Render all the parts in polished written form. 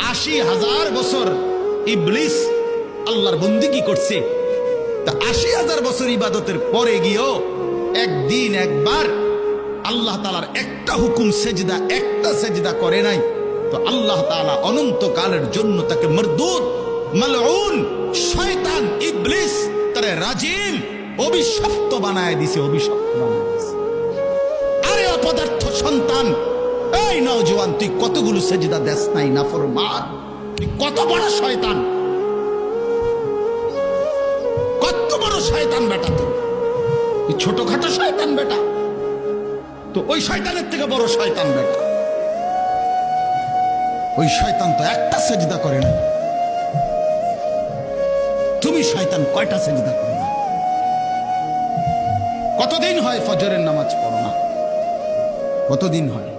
80,000 বছর ইবলিস আল্লাহর বন্দেগী করছে। তা 80,000 বছর ইবাদতের পরে গিয়েও একদিন একবার আল্লাহ তাআলার একটা হুকুম সেজদা, একটা সেজদা করে নাই। তো আল্লাহ তাআলা অনন্তকালের জন্য তাকে মরদুদ, মালউন, শয়তান, ইবলিস তারে রাজিম, অভিশপ্ত বানায় দিছে, অভিশপ্ত বানায় দিছে। আরে অপদার্থ সন্তান, এই নওজোয়ান, তুই কতগুলো সেজদা দেস নাই, নাফরমান, তুই কত বড় শয়তান, কত বড় শয়তান বেটা, তুই ছোটখাটো শয়তান বেটা, তো ওই শয়তানের থেকে বড় শয়তান বেটা। ওই শয়তান তো একটা সেজদা করে না, তুমি শয়তান কয়টা সেজদা করো না? কতদিন হয় ফজরের নামাজ পড়ো না? কতদিন হয়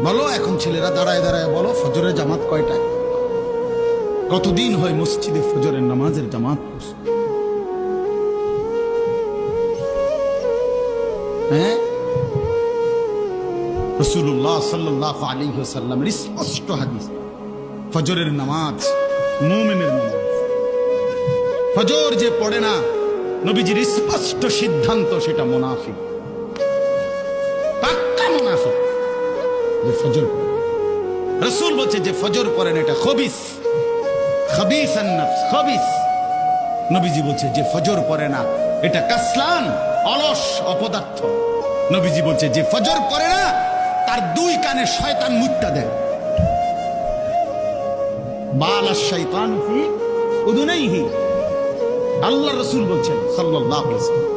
বলো? এখন ছেলেরা দাঁড়ায় দাঁড়ায় বলো ফজরের জামাত কয়টায়? কতদিন হয় মসজিদে ফজরের নামাজের জামাত? হ্যাঁ, রাসূলুল্লাহ সাল্লাল্লাহু আলাইহি ওয়াসাল্লামের স্পষ্ট হাদিস, ফজরের নামাজ মুমিনের নামাজ। ফজর যে পড়ে না, নবীজির স্পষ্ট সিদ্ধান্ত, সেটা মুনাফিক, পাক্কা মুনাফিক। যে ফজর রাসূল বলছে যে ফজর পড়েন এটা খবিস, খবিসান নফস, খবিস। নবীজি বলছে যে ফজর পড়ে না এটা কাসলান, অলস, অপদার্থ। নবীজি বলছে যে ফজর পড়ে না তার দুই কানে শয়তান মুত্তা দেয়। বালা শাইতান ফি উযুনাইহি, আল্লাহ রাসূল বলছেন সাল্লাল্লাহু আলাইহি ওয়াসাল্লাম।